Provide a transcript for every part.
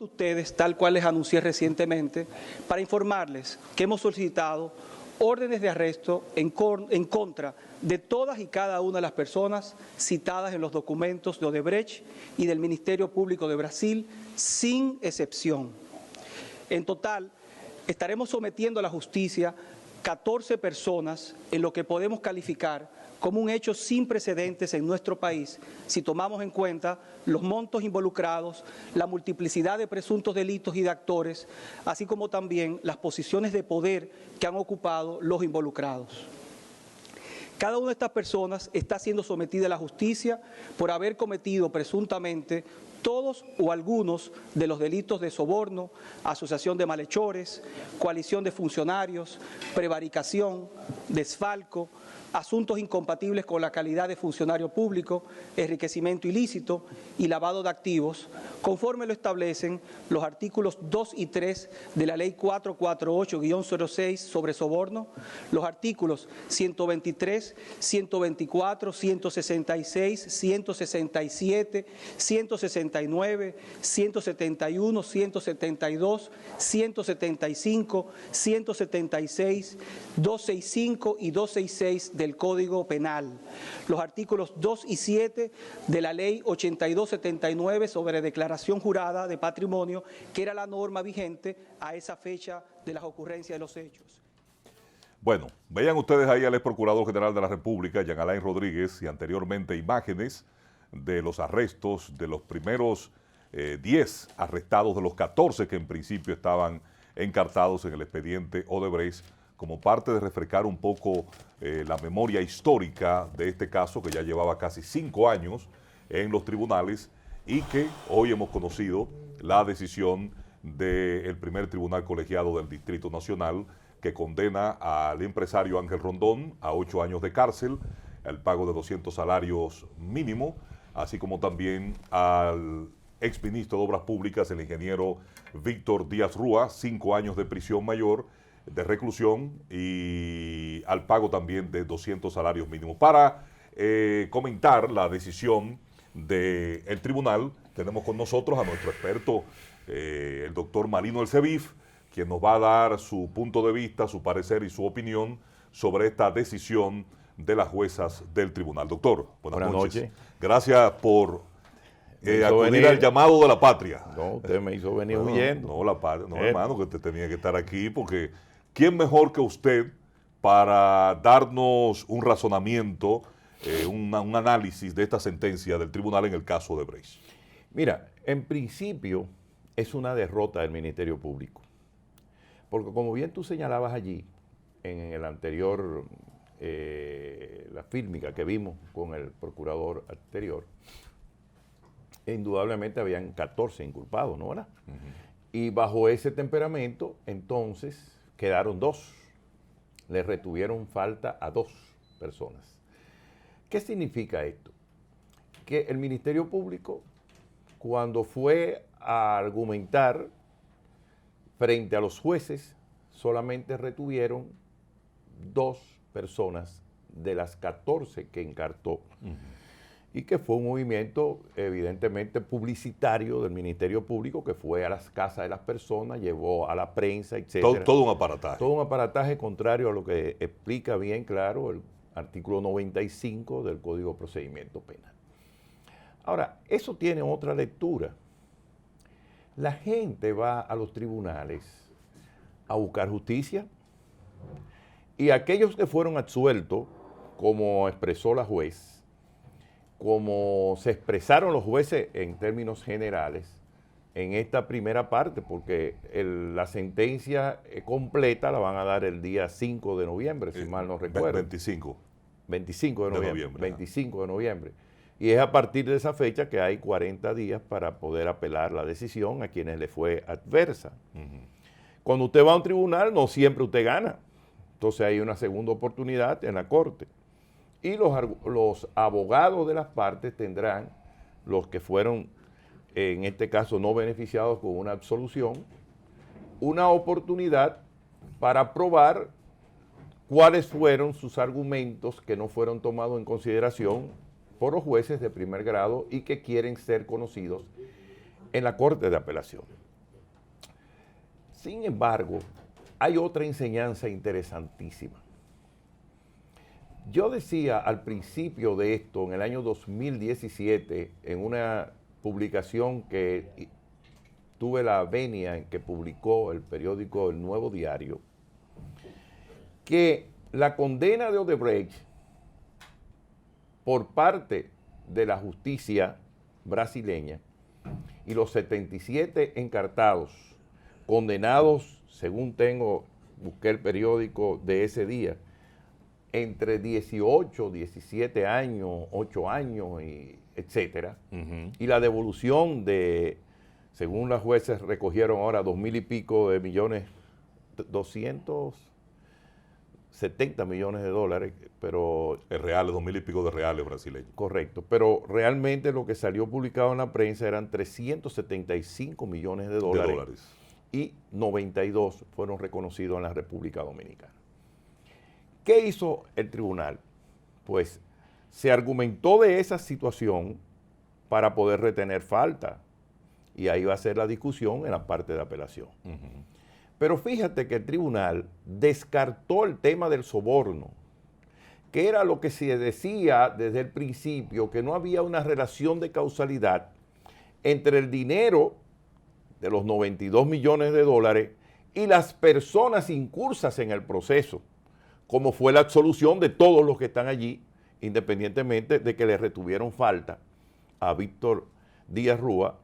Ustedes, tal cual les anuncié recientemente, para informarles que hemos solicitado órdenes de arresto en contra de todas y cada una de las personas citadas en los documentos de Odebrecht y del Ministerio Público de Brasil, sin excepción. En total, estaremos sometiendo a la justicia 14 personas en lo que podemos calificar como un hecho sin precedentes en nuestro país, si tomamos en cuenta los montos involucrados, la multiplicidad de presuntos delitos y de actores, así como también las posiciones de poder que han ocupado los involucrados. Cada una de estas personas está siendo sometida a la justicia por haber cometido presuntamente todos o algunos de los delitos de soborno, asociación de malhechores, coalición de funcionarios, prevaricación, desfalco, asuntos incompatibles con la calidad de funcionario público, enriquecimiento ilícito y lavado de activos, conforme lo establecen los artículos 2 y 3 de la Ley 448-06 sobre soborno, los artículos 123, 124, 166, 167, 169, 171, 172, 175, 176, 265 y 266 del Código Penal, los artículos 2 y 7 de la Ley 8279 sobre declaración jurada de patrimonio, que era la norma vigente a esa fecha de las ocurrencias de los hechos. Bueno, vean ustedes ahí al ex Procurador General de la República, Jean Alain Rodríguez, y anteriormente imágenes de los arrestos de los primeros 10 arrestados de los 14 que en principio estaban encartados en el expediente Odebrecht, como parte de refrescar un poco la memoria histórica de este caso que ya llevaba casi 5 años en los tribunales y que hoy hemos conocido la decisión del primer tribunal colegiado del Distrito Nacional que condena al empresario Ángel Rondón a 8 años de cárcel, al pago de 200 salarios mínimo, así como también al exministro de Obras Públicas, el ingeniero Víctor Díaz Rúa, 5 años de prisión mayor, de reclusión y al pago también de 200 salarios mínimos. Para comentar la decisión del tribunal, tenemos con nosotros a nuestro experto, el doctor Marino El Cevif, quien nos va a dar su punto de vista, su parecer y su opinión sobre esta decisión de las juezas del tribunal. Doctor, buenas noches. Gracias por acudir al llamado de la patria. No, usted me hizo venir huyendo. No, hermano, que usted tenía que estar aquí porque ¿quién mejor que usted para darnos un razonamiento, un análisis de esta sentencia del tribunal en el caso de Brecht? Mira, en principio es una derrota del Ministerio Público. Porque como bien tú señalabas allí, en el anterior, la fílmica que vimos con el procurador anterior, indudablemente habían 14 inculpados, ¿no? ¿Verdad? Y bajo ese temperamento, entonces, quedaron 2. Le retuvieron falta a 2 personas. ¿Qué significa esto? Que el Ministerio Público, cuando fue a argumentar frente a los jueces, solamente retuvieron 2 personas de las 14 que encartó. Y que fue un movimiento evidentemente publicitario del Ministerio Público, que fue a las casas de las personas, llevó a la prensa, etc. Todo un aparataje. Todo un aparataje contrario a lo que explica bien claro el artículo 95 del Código de Procedimiento Penal. Ahora, eso tiene otra lectura. La gente va a los tribunales a buscar justicia y aquellos que fueron absueltos, como expresó la juez, como se expresaron los jueces en términos generales en esta primera parte, porque la sentencia completa la van a dar el día 5 de noviembre, si mal no recuerdo. 25. 25 de noviembre. 25 de noviembre. Y es a partir de esa fecha que hay 40 días para poder apelar la decisión a quienes le fue adversa. Cuando usted va a un tribunal, no siempre usted gana. Entonces hay una segunda oportunidad en la corte. Y los abogados de las partes tendrán, los que fueron, en este caso, no beneficiados con una absolución, una oportunidad para probar cuáles fueron sus argumentos que no fueron tomados en consideración por los jueces de primer grado y que quieren ser conocidos en la Corte de Apelación. Sin embargo, hay otra enseñanza interesantísima. Yo decía al principio de esto, en el año 2017, en una publicación que tuve la venia en que publicó el periódico El Nuevo Diario, que la condena de Odebrecht por parte de la justicia brasileña y los 77 encartados, condenados, según busqué el periódico de ese día, entre 18, 17 años, 8 años, etcétera, y la devolución de, según las jueces recogieron ahora 2,000 y pico de millones, 270 millones de dólares, pero... Es real, 2,000 y pico de reales brasileños. Correcto, pero realmente lo que salió publicado en la prensa eran 375 millones de dólares. Y 92 fueron reconocidos en la República Dominicana. ¿Qué hizo el tribunal? Pues se argumentó de esa situación para poder retener falta. Y ahí va a ser la discusión en la parte de apelación. Pero fíjate que el tribunal descartó el tema del soborno, que era lo que se decía desde el principio, que no había una relación de causalidad entre el dinero de los 92 millones de dólares y las personas incursas en el proceso, como fue la absolución de todos los que están allí, independientemente de que le retuvieron falta a Víctor Díaz Rúa,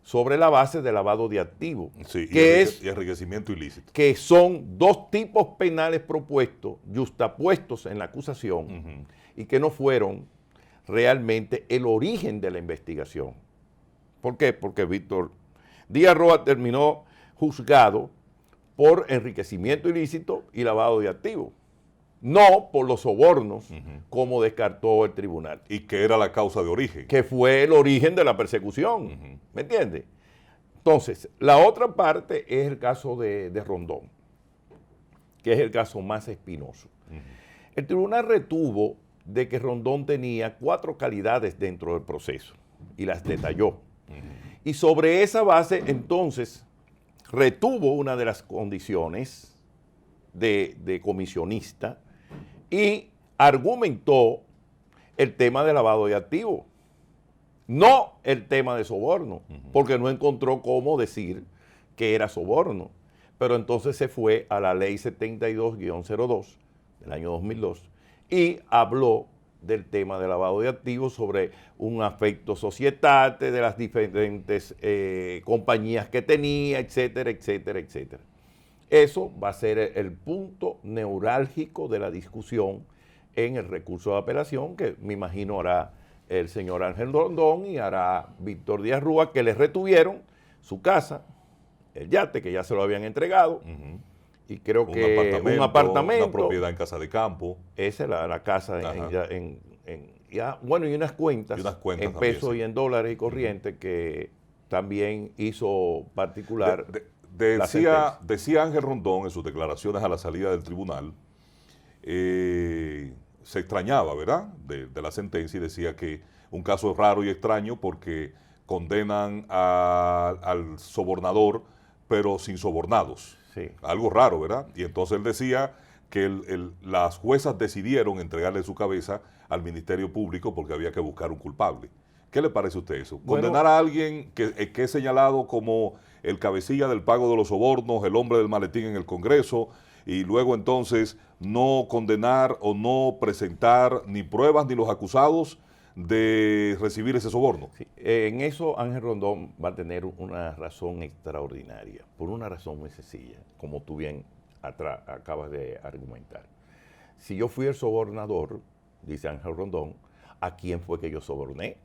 sobre la base de lavado de activos, sí, y enriquecimiento ilícito. Que son 2 tipos penales propuestos, justapuestos en la acusación, y que no fueron realmente el origen de la investigación. ¿Por qué? Porque Víctor Díaz Rúa terminó juzgado por enriquecimiento ilícito y lavado de activos. no por los sobornos, como descartó el tribunal. Y que era la causa de origen. Que fue el origen de la persecución, ¿me entiendes? Entonces, la otra parte es el caso de Rondón, que es el caso más espinoso. El tribunal retuvo de que Rondón tenía 4 calidades dentro del proceso y las detalló. Y sobre esa base, entonces, retuvo una de las condiciones de comisionista y argumentó el tema de lavado de activos, no el tema de soborno, porque no encontró cómo decir que era soborno. Pero entonces se fue a la ley 72-02 del año 2002 y habló del tema de lavado de activos sobre un afecto societate de las diferentes compañías que tenía, etcétera, etcétera, etcétera. Eso va a ser el punto neurálgico de la discusión en el recurso de apelación, que me imagino hará el señor Ángel Rondón y hará Víctor Díaz Rúa, que les retuvieron su casa, el yate, que ya se lo habían entregado, y creo que un apartamento, una propiedad en Casa de Campo. Esa es la casa bueno, y unas cuentas en pesos también, y en dólares y corrientes que también hizo particular. Decía Ángel Rondón en sus declaraciones a la salida del tribunal, se extrañaba, ¿verdad?, de la sentencia, y decía que un caso raro y extraño porque condenan al sobornador, pero sin sobornados. Sí. Algo raro, ¿verdad? Y entonces él decía que las juezas decidieron entregarle su cabeza al Ministerio Público porque había que buscar un culpable. ¿Qué le parece a usted eso? Condenar a alguien que es señalado como el cabecilla del pago de los sobornos, el hombre del maletín en el Congreso, y luego entonces no condenar o no presentar ni pruebas ni los acusados de recibir ese soborno. Sí, en eso Ángel Rondón va a tener una razón extraordinaria, por una razón muy sencilla, como tú bien acabas de argumentar. Si yo fui el sobornador, dice Ángel Rondón, ¿a quién fue que yo soborné?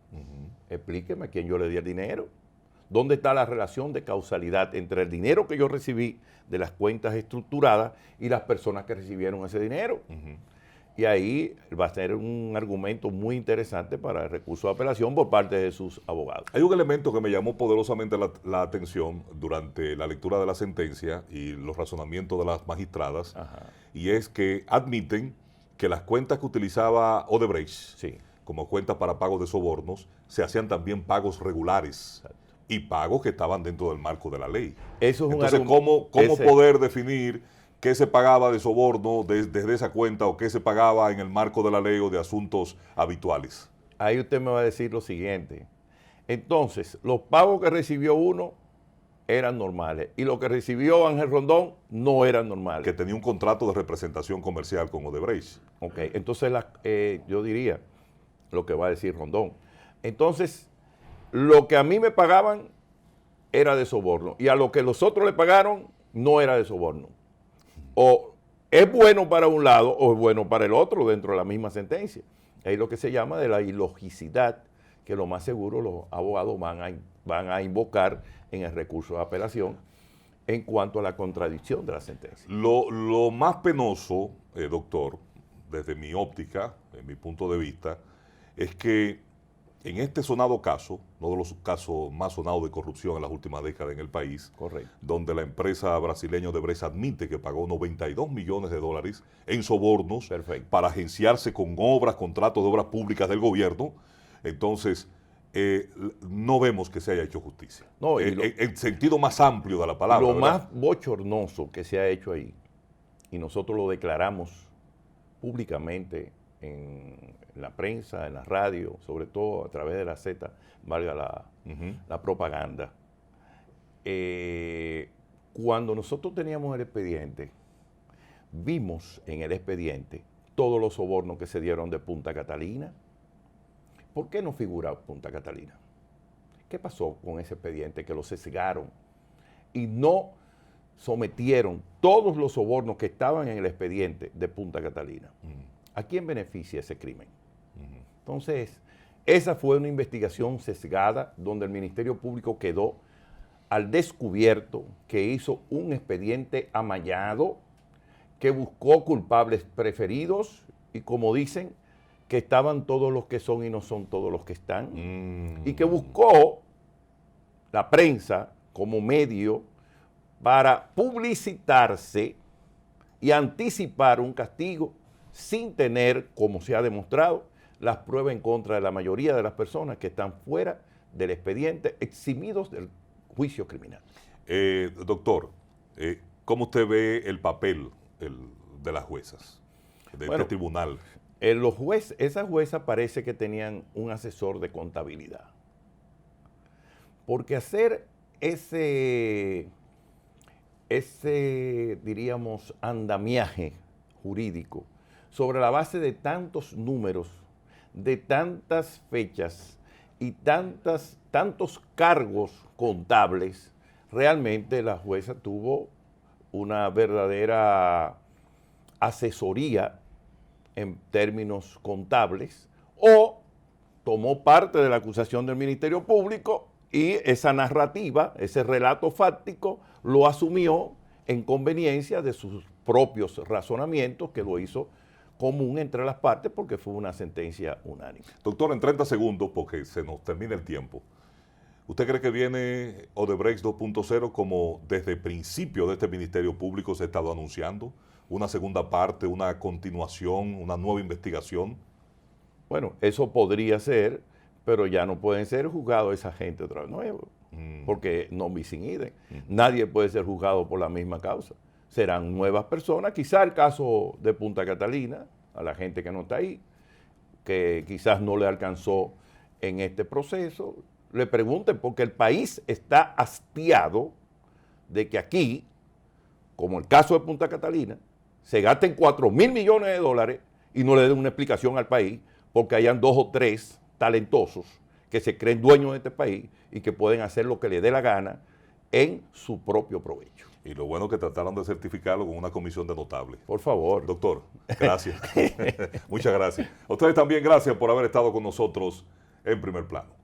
Explíqueme a quién yo le di el dinero. ¿Dónde está la relación de causalidad entre el dinero que yo recibí de las cuentas estructuradas y las personas que recibieron ese dinero? Y ahí va a ser un argumento muy interesante para el recurso de apelación por parte de sus abogados. Hay un elemento que me llamó poderosamente la atención durante la lectura de la sentencia y los razonamientos de las magistradas, y es que admiten que las cuentas que utilizaba Odebrecht como cuentas para pagos de sobornos se hacían también pagos regulares. Y pagos que estaban dentro del marco de la ley. Eso es entonces, ¿cómo poder definir qué se pagaba de soborno desde esa cuenta o qué se pagaba en el marco de la ley o de asuntos habituales? Ahí usted me va a decir lo siguiente. Entonces, los pagos que recibió uno eran normales y lo que recibió Ángel Rondón no eran normales. Que tenía un contrato de representación comercial con Odebrecht. Ok, entonces yo diría lo que va a decir Rondón. Entonces, lo que a mí me pagaban era de soborno y a lo que los otros le pagaron no era de soborno. O es bueno para un lado o es bueno para el otro dentro de la misma sentencia. Es lo que se llama de la ilogicidad, que lo más seguro los abogados van a invocar en el recurso de apelación en cuanto a la contradicción de la sentencia. Lo más penoso, doctor, desde mi óptica, en mi punto de vista, es que en este sonado caso, uno de los casos más sonados de corrupción en las últimas décadas en el país, correcto, donde la empresa brasileña Odebrecht admite que pagó 92 millones de dólares en sobornos para agenciarse con obras, contratos de obras públicas del gobierno, entonces no vemos que se haya hecho justicia. No, en sentido más amplio de la palabra. Lo ¿verdad? más bochornoso que se ha hecho ahí, y nosotros lo declaramos públicamente en la prensa, en la radio, sobre todo a través de la Z, valga la propaganda. Cuando nosotros teníamos el expediente, vimos en el expediente todos los sobornos que se dieron de Punta Catalina. ¿Por qué no figura Punta Catalina? ¿Qué pasó con ese expediente que lo sesgaron y no sometieron todos los sobornos que estaban en el expediente de Punta Catalina? ¿A quién beneficia ese crimen? Entonces, esa fue una investigación sesgada donde el Ministerio Público quedó al descubierto que hizo un expediente amañado que buscó culpables preferidos y, como dicen, que estaban todos los que son y no son todos los que están, y que buscó la prensa como medio para publicitarse y anticipar un castigo sin tener, como se ha demostrado, las pruebas en contra de la mayoría de las personas que están fuera del expediente, eximidos del juicio criminal. Doctor, ¿cómo usted ve el papel de las juezas, de este tribunal? Esas juezas parece que tenían un asesor de contabilidad. Porque hacer ese diríamos, andamiaje jurídico sobre la base de tantos números, de tantas fechas y tantos cargos contables, realmente la jueza tuvo una verdadera asesoría en términos contables, o tomó parte de la acusación del Ministerio Público y esa narrativa, ese relato fáctico, lo asumió en conveniencia de sus propios razonamientos, que lo hizo común entre las partes porque fue una sentencia unánime. Doctor, en 30 segundos, porque se nos termina el tiempo, ¿usted cree que viene Odebrecht 2.0 como desde el principio de este Ministerio Público se ha estado anunciando? ¿Una segunda parte, una continuación, una nueva investigación? Bueno, eso podría ser, pero ya no pueden ser juzgados esa gente otra vez nueva, porque no bis in idem. Nadie puede ser juzgado por la misma causa. Serán nuevas personas, quizá el caso de Punta Catalina, a la gente que no está ahí, que quizás no le alcanzó en este proceso, le pregunten, porque el país está hastiado de que aquí, como el caso de Punta Catalina, se gasten 4.000 millones de dólares y no le den una explicación al país, porque hayan 2 o 3 talentosos que se creen dueños de este país y que pueden hacer lo que les dé la gana en su propio provecho. Y lo bueno que trataron de certificarlo con una comisión de notables. Por favor. Doctor, gracias. Muchas gracias. A ustedes también gracias por haber estado con nosotros en Primer Plano.